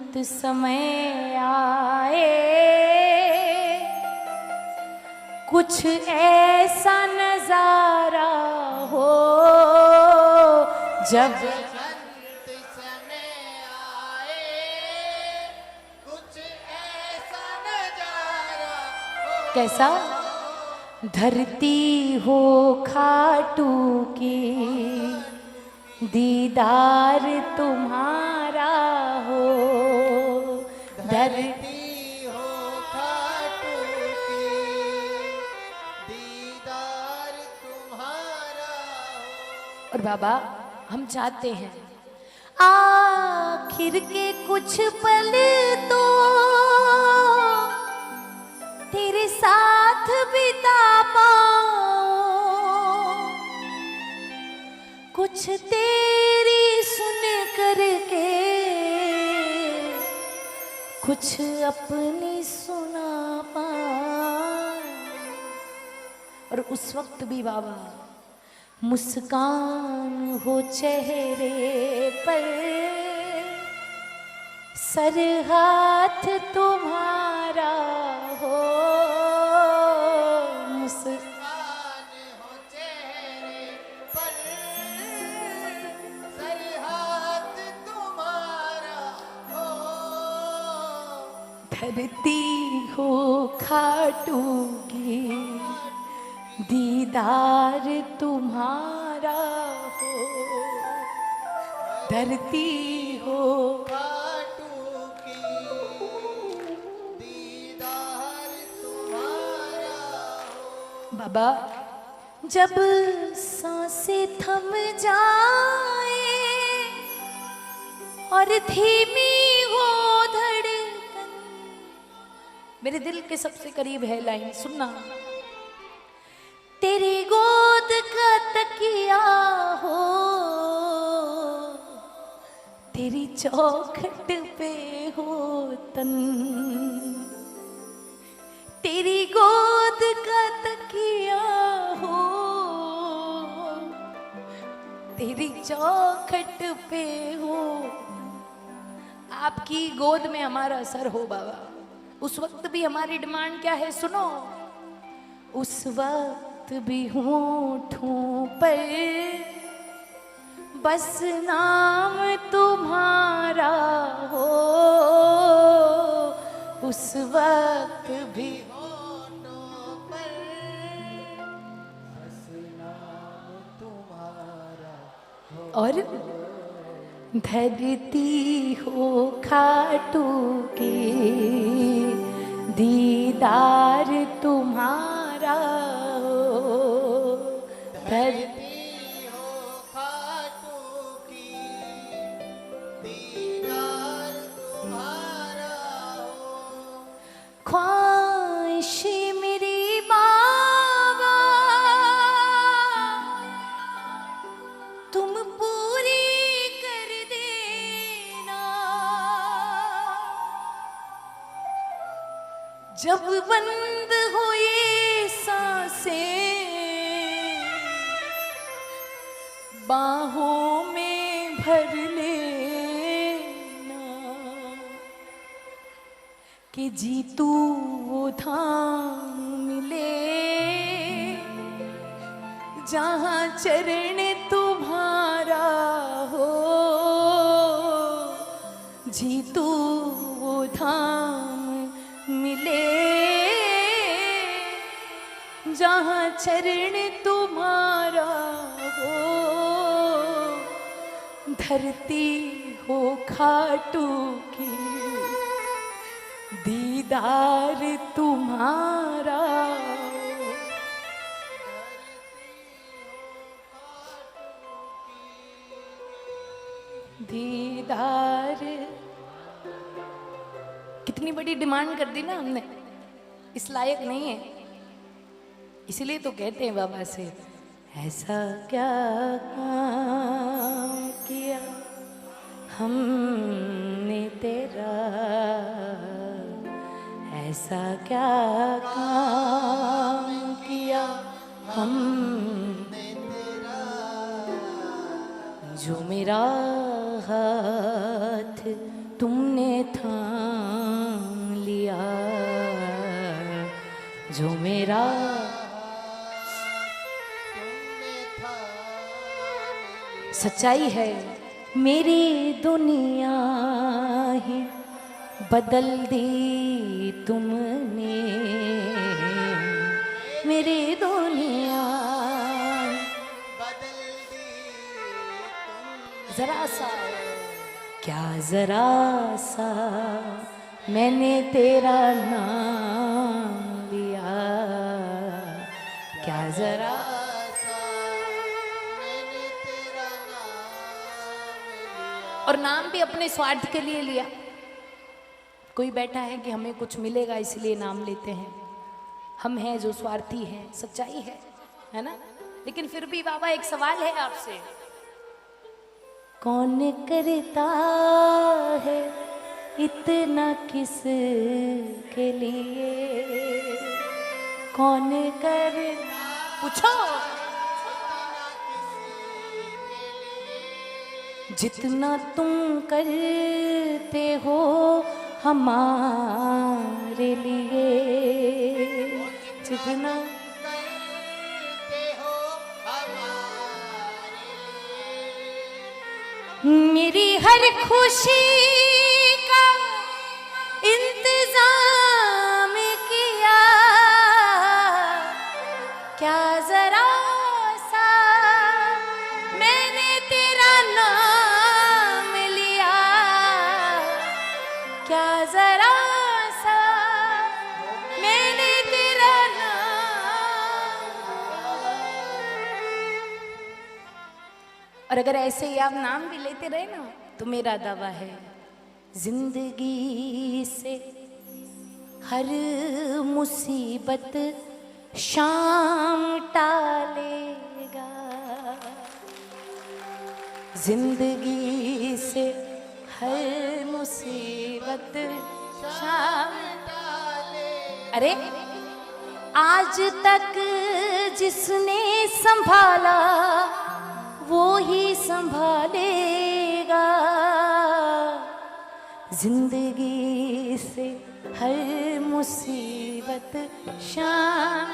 अनंत समय आए, कुछ ऐसा नजारा हो जब अनंत समय आए, कुछ ऐसा नजारा हो। कैसा? धरती हो खाटू की, दीदार तुम्हारा हो। धरती हो खाटू की, दीदार तुम्हारा हो। और बाबा हम चाहते हैं आखिर के कुछ पल तो तेरे साथ बिता पाऊं, कुछ तेरी सुन करके कुछ अपनी सुना पाऊं। और उस वक्त भी बाबा मुस्कान हो चेहरे पर, सर हाथ तुम्हारा हो। मुस्कान हो चेहरे पर, सर हाथ तुम्हारा हो। धरती हो खाटू की, दीदार तुम्हारा हो। धरती हो खाटू की, दीदार तुम्हारा हो। बाबा जब सांसें थम जाए और धीमी हो धड़कन, मेरे दिल के सबसे करीब है लाइन, सुनना। तेरी गोद का तकिया हो, तेरी चौखट पे हो तन, तेरी गोद का तकिया हो, तेरी चौखट पे हो। आपकी गोद में हमारा सर हो बाबा। उस वक्त भी हमारी डिमांड क्या है सुनो। उस वक्त भी होठों पर बस नाम तुम्हारा हो। उस वक्त भी होठों पर बस नाम तुम्हारा हो। और धरती हो खाटू की, दीदार तुम्हारा हो। धरती हो खाटू की, दीदार तुम्हारा हो। ख्वाहिश मेरी बाबा तुम पूरी कर देना, जब बंद हो ये सांसें बाहों में भर लेना, कि जीतू वो धाम मिले जहाँ चरण तुम्हारा हो। जीतू वो धाम मिले जहाँ चरण तुम्हारा हो। धरती हो खाटू की, दीदार तुम्हारा हो। दीदार। कितनी बड़ी डिमांड कर दी ना हमने, इस लायक नहीं है, इसलिए तो कहते हैं बाबा से, ऐसा क्या काम किया हमने तेरा, ऐसा क्या काम किया हमने तेरा, जो मेरा हाथ तू तुमने थाम लिया जो मेरा तुमने थाम सच्चाई है। मेरी दुनिया ही बदल दी तुमने, मेरी दुनिया बदल दी तुमने। जरा सा क्या जरा सा मैंने तेरा नाम लिया, क्या जरा मैंने तेरा नाम लिया। और नाम भी अपने स्वार्थ के लिए लिया। कोई बैठा है कि हमें कुछ मिलेगा इसलिए नाम लेते हैं, हम हैं जो स्वार्थी हैं, सच्चाई है ना। लेकिन फिर भी बाबा एक सवाल है आपसे, कौन करता है इतना किस के लिए, कौन कर पूछो जितना तुम करते हो हमारे लिए, जितना करते हो हमारे मेरी हर खुशी का इंतजाम किया, क्या जरा सा मैंने तेरा नाम लिया, क्या जरा सा मैंने तेरा नाम। और अगर ऐसे ही आप नाम भी लेते रहे ना तो मेरा दावा है जिंदगी से हर मुसीबत शाम टालेगा, जिंदगी से हर मुसीबत शाम टाले। अरे आज तक जिसने संभाला वो ही संभालेगा, जिंदगी से हर मुसीबत शाम।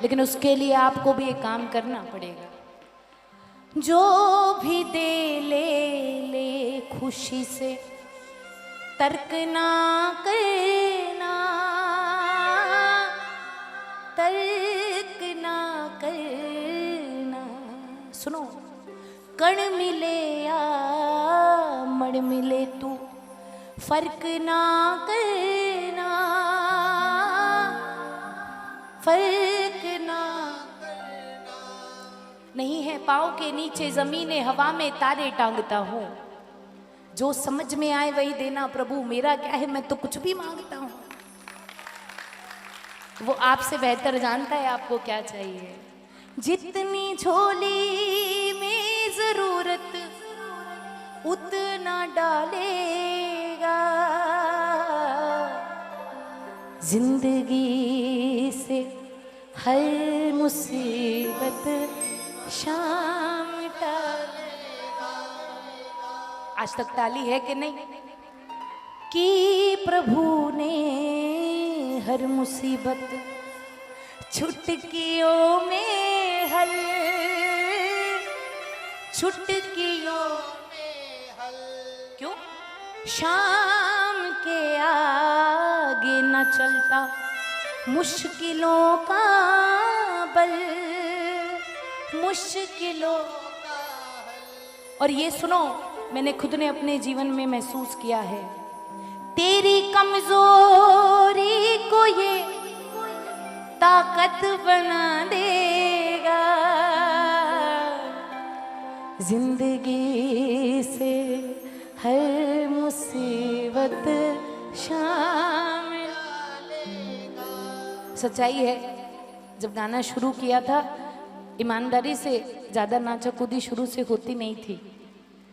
लेकिन उसके लिए आपको भी एक काम करना पड़ेगा, जो भी दे ले खुशी से तर्क ना करना, तर्क ना करना। सुनो, कण मिले या मण मिले तू फर्क ना करना, फर्क ना नहीं है। पाँव के नीचे जमीन हवा में तारे टांगता हूँ, जो समझ में आए वही देना प्रभु, मेरा क्या है, मैं तो कुछ भी मांगता हूँ। वो आपसे बेहतर जानता है आपको क्या चाहिए। जितनी झोली में जरूरत उतना डालेगा, जिंदगी से हर मुसीबत शाम टालेगा। आज तक टाली है कि नहीं कि प्रभु ने हर मुसीबत छुटकियों में हल, छुटकियों में हल। क्यों? शाम के आगे न चलता मुश्किलों का बल, मुश्किलों का हल। और ये सुनो, मैंने खुद ने अपने जीवन में महसूस किया है, तेरी कमजोरी को ये ताकत बना देगा, जिंदगी से हर मुसीबत शामिल। सच्चाई है, जब गाना शुरू किया था ईमानदारी से ज़्यादा नाचा कूदी शुरू से होती नहीं थी,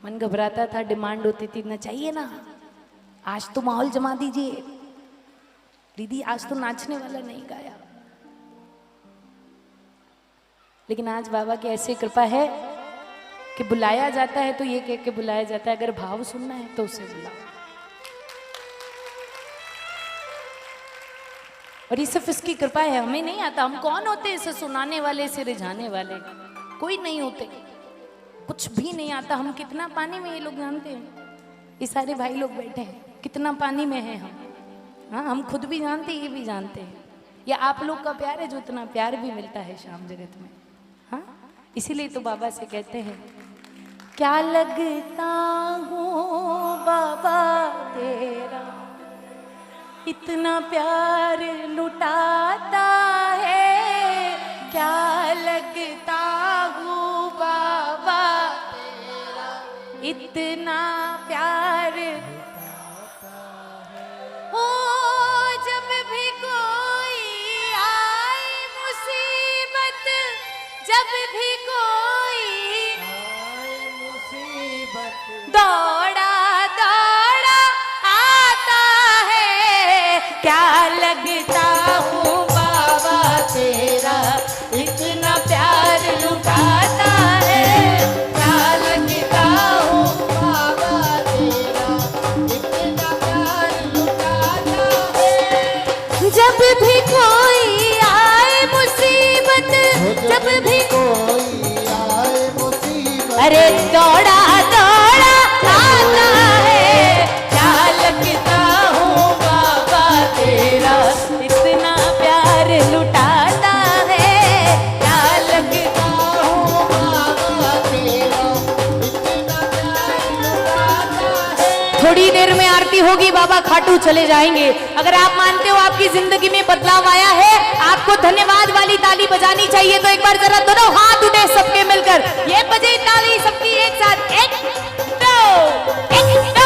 मन घबराता था, डिमांड होती थी, नचाइए ना, आज तो माहौल जमा दीजिए दीदी, आज तो नाचने वाला नहीं गाया। लेकिन आज बाबा की ऐसी कृपा है कि बुलाया जाता है तो ये कह के बुलाया जाता है, अगर भाव सुनना है तो उसे बुलाओ। और ये सिर्फ इसकी कृपा है, हमें नहीं आता। हम कौन होते इसे सुनाने वाले, इसे रिझाने वाले? कोई नहीं होते, कुछ भी नहीं आता। हम कितना पानी में, ये लोग जानते हैं, ये सारे भाई लोग बैठे हैं, कितना पानी में है हम। हाँ, हम खुद भी जानते हैं, ये भी जानते हैं। ये आप लोग का प्यार है जो इतना प्यार भी मिलता है श्याम जगत में। हाँ, इसीलिए तो बाबा से कहते हैं, क्या लगता हूँ बाबा तेरा, इतना प्यार लुटाता है। क्या लगता हूँ बाबा तेरा, इतना प्यार हो। जब भी कोई आए मुसीबत, जब भी कोई मुसीबत दौड़ा दौड़ा आता है। क्या लगता हूँ बाबा तेरा, इतना प्यार लुटाता है। क्या लगता हूँ बाबा तेरा, इतना प्यार लुटाता है। जब भी कोई आए मुसीबत, जब भी कोई आए मुसीबत, अरे दौड़ा दौड़ा आता है। क्या लगता हूँ बाबा तेरा, इतना प्यार लुटाता है। क्या लगता हूँ बाबा तेरा, इतना प्यार लुटाता है। थोड़ी देर में आरती होगी, बाबा खाटू चले जाएंगे। अगर आप मानते हो आपकी जिंदगी में बदलाव आया है, आपको धन्यवाद वाली ताली बजानी चाहिए। तो एक बार जरा दोनों हाथ उठे सबके मिलकर, ये बजे ताली सबकी एक साथ, एक दो, एक